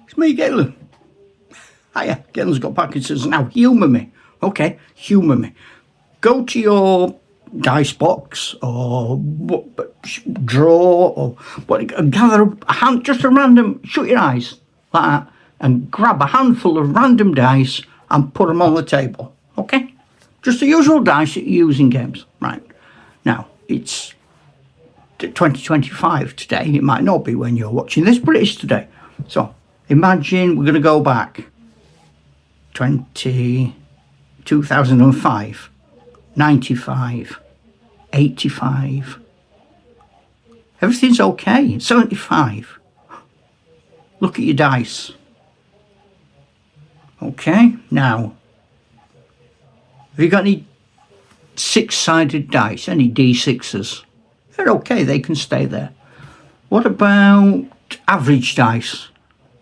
It's me, Galen. Hiya, Galen's got Parkinson's. Now, humour me. Okay, humour me. Go to your dice box or drawer or what, gather a hand, just a random, shut your eyes like that, and grab a handful of random dice and put them on the table. Okay? Just the usual dice that you use in games. Right. Now, it's 2025 today. It might not be when you're watching this, but it is today. So imagine we're going to go back 2005, 95, 85. Everything's okay. 75. Look at your dice. Okay, now, have you got any six-sided dice, any D6s? They're okay, they can stay there. What about average dice?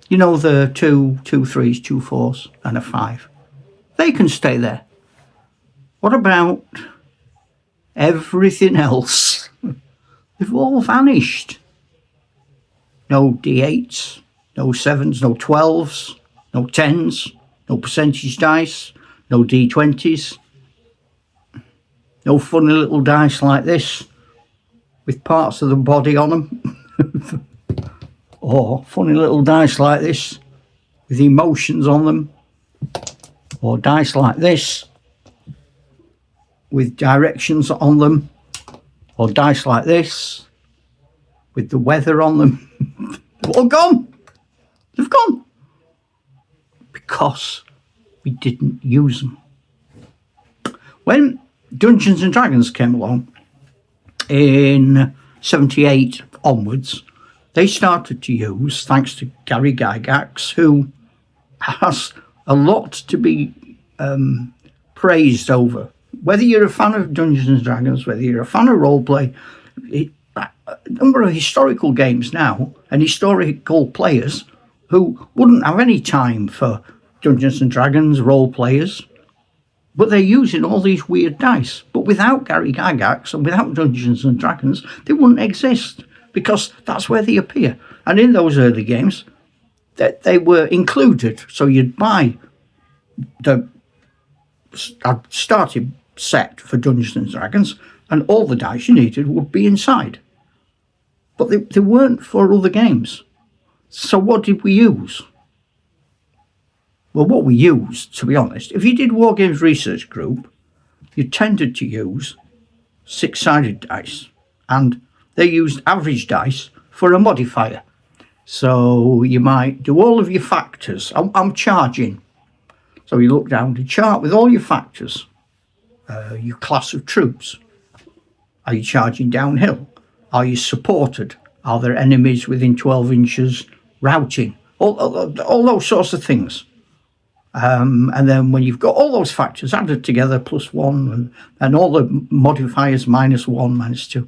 You know, the two threes, 2 4s, and a 5. They can stay there. What about everything else? They've all vanished. No D8s, no 7s, no 12s, no 10s, no percentage dice, no D20s. No funny little dice like this with parts of the body on them. Or funny little dice like this with emotions on them. Or dice like this with directions on them. Or dice like this with the weather on them. They've all gone. They've gone. Because we didn't use them. When Dungeons and Dragons came along in 78 onwards, they started to use, thanks to Gary Gygax, who has a lot to be praised over. Whether you're a fan of Dungeons and Dragons, whether you're a fan of roleplay, a number of historical games now and historical players who wouldn't have any time for Dungeons and Dragons role players, but they're using all these weird dice. But without Gary Gygax and without Dungeons and Dragons, they wouldn't exist, because that's where they appear. And in those early games, that they were included. So you'd buy the starting set for Dungeons and Dragons, and all the dice you needed would be inside. But they weren't for other games. So what did we use? Well, what we used, to be honest, if you did Wargames Research Group, you tended to use six-sided dice, and they used average dice for a modifier. So you might do all of your factors. I'm charging. So you look down the chart with all your factors, your class of troops. Are you charging downhill? Are you supported? Are there enemies within 12 inches routing? All those sorts of things. And then when you've got all those factors added together, +1, and all the modifiers, -1, -2,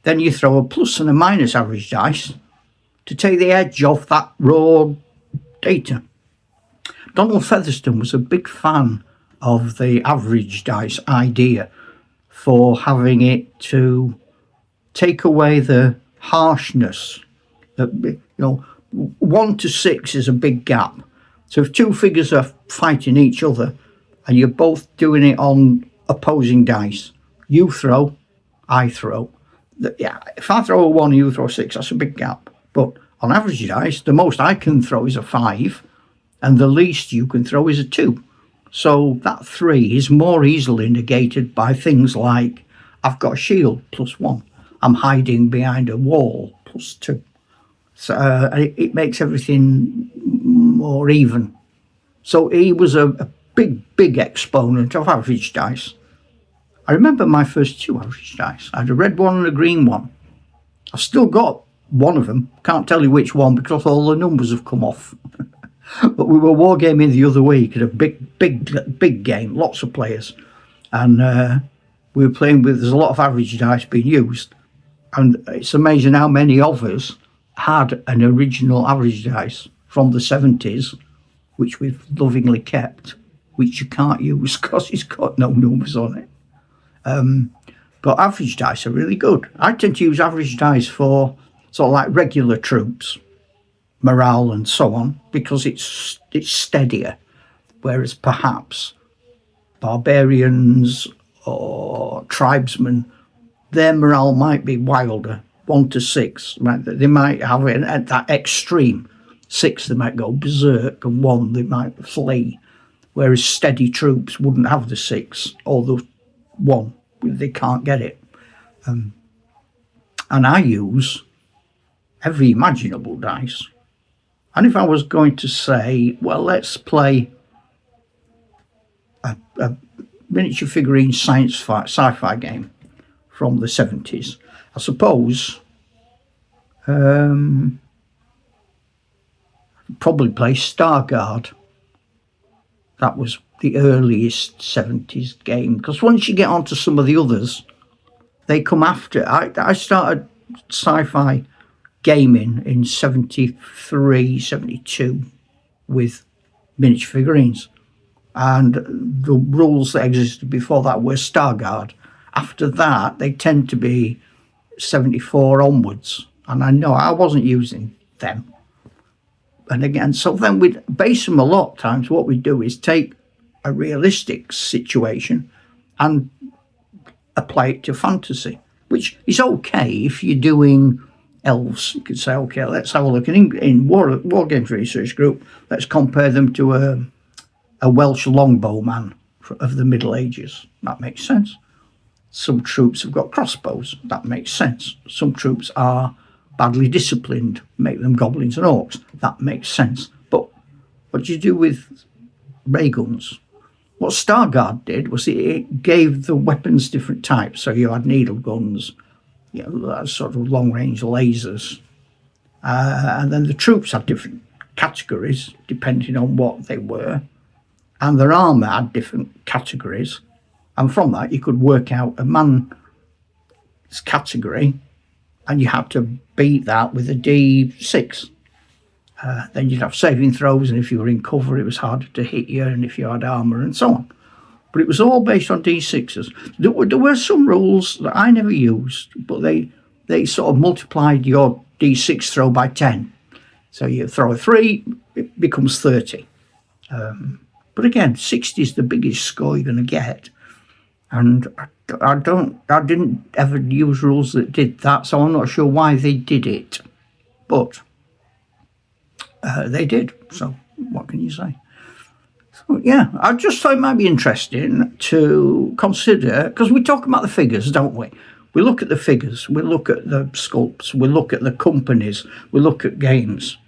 then you throw a plus and a minus average dice to take the edge off that raw data. Donald Featherston was a big fan of the average dice idea for having it to take away the harshness. 1 to 6 is a big gap. So if two figures are fighting each other and you're both doing it on opposing dice, you throw, I throw. If I throw a 1, you throw a 6, that's a big gap. But on average dice, the most I can throw is a 5, and the least you can throw is a 2. So that 3 is more easily negated by things like, I've got a shield, +1. I'm hiding behind a wall, +2. So it makes everything more even. So he was a big exponent of average dice. I remember my first 2 average dice. I had a red one and a green one. I've still got one of them. Can't tell you which one because all the numbers have come off. But we were wargaming the other week at a big game, lots of players. And we were playing with, there's a lot of average dice being used. And it's amazing how many of us had an original average dice from the 70s, which we've lovingly kept, which you can't use because it's got no numbers on it. But average dice are really good. I tend to use average dice for sort of like regular troops. morale and so on, because it's steadier. Whereas perhaps barbarians or tribesmen, their morale might be wilder, 1 to 6. They might have it at that extreme. 6, they might go berserk, and 1, they might flee. Whereas steady troops wouldn't have the 6 or the 1. They can't get it. And I use every imaginable dice. And if I was going to say, well, let's play a miniature figurine sci-fi game from the 70s, I suppose probably play Stargard. That was the earliest 70s game, because once you get onto some of the others, they come after. I started sci-fi gaming in 73, 72 with miniature figurines, and the rules that existed before that were Stargard. After that, they tend to be 74 onwards, and I know I wasn't using them. And again, so then we'd base them a lot of times. What we do is take a realistic situation and apply it to fantasy, which is okay if you're doing elves. You could say, okay, let's have a look in Wargames Research Group, let's compare them to a Welsh longbowman of the Middle Ages. That makes sense. Some troops have got crossbows. That makes sense. Some troops are badly disciplined, make them goblins and orcs. That makes sense. But what do you do with ray guns? What Stargard did was it gave the weapons different types. So you had needle guns, sort of long-range lasers. And then the troops had different categories depending on what they were. And their armour had different categories. And from that, you could work out a man's category, and you had to beat that with a D6. Then you'd have saving throws, and if you were in cover, it was harder to hit you, and if you had armour, and so on. But it was all based on D6s. There were some rules that I never used, but they sort of multiplied your D6 throw by 10. So you throw a 3, it becomes 30. But again, 60 is the biggest score you're going to get. And I didn't ever use rules that did that, so I'm not sure why they did it. But they did, so what can you say? So, yeah, I just thought it might be interesting to consider, because we talk about the figures, don't we? We look at the figures, we look at the sculpts, we look at the companies, we look at games.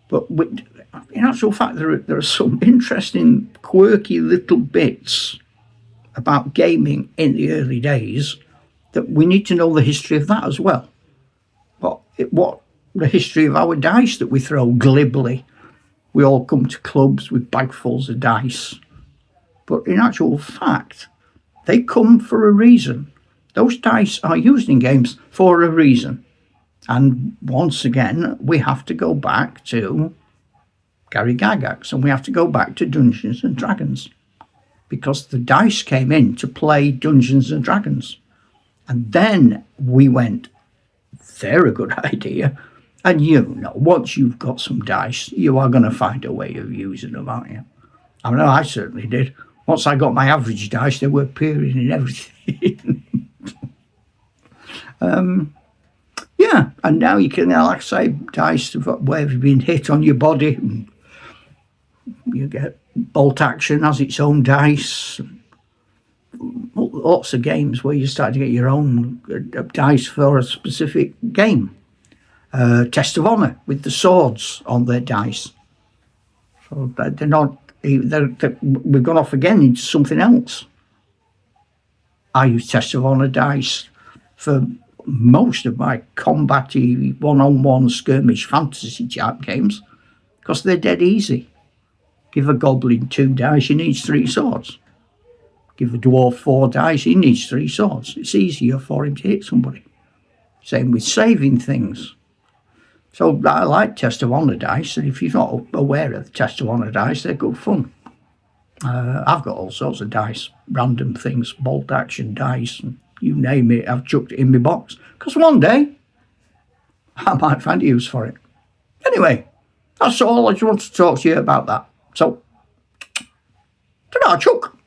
But in actual fact, there are some interesting, quirky little bits about gaming in the early days that we need to know the history of that as well. What the history of our dice that we throw glibly. We all come to clubs with bagfuls of dice. But in actual fact, they come for a reason. Those dice are used in games for a reason. And once again, we have to go back to Gary Gygax, and we have to go back to Dungeons and Dragons, because the dice came in to play Dungeons and Dragons. And then we went, they're a good idea. And once you've got some dice, you are going to find a way of using them, aren't you? I know I certainly did. Once I got my average dice, they were appearing in everything. Yeah, and now you can, like I say, dice where you've been hit on your body. And you get Bolt Action has its own dice. Lots of games where you start to get your own dice for a specific game. Test of Honour with the swords on their dice. So they're not. We've gone off again into something else. I use Test of Honour dice for most of my combat-y, one-on-one skirmish fantasy type games, because they're dead easy. Give a goblin 2 dice, he needs 3 swords. Give a dwarf 4 dice, he needs 3 swords. It's easier for him to hit somebody. Same with saving things. So I like Test of Honour dice, and if you're not aware of Test of Honour dice, they're good fun. I've got all sorts of dice, random things, Bolt Action dice, and you name it, I've chucked it in my box, because one day I might find a use for it. Anyway, That's all. I just want to talk to you about that. So, ta-da, Chuck.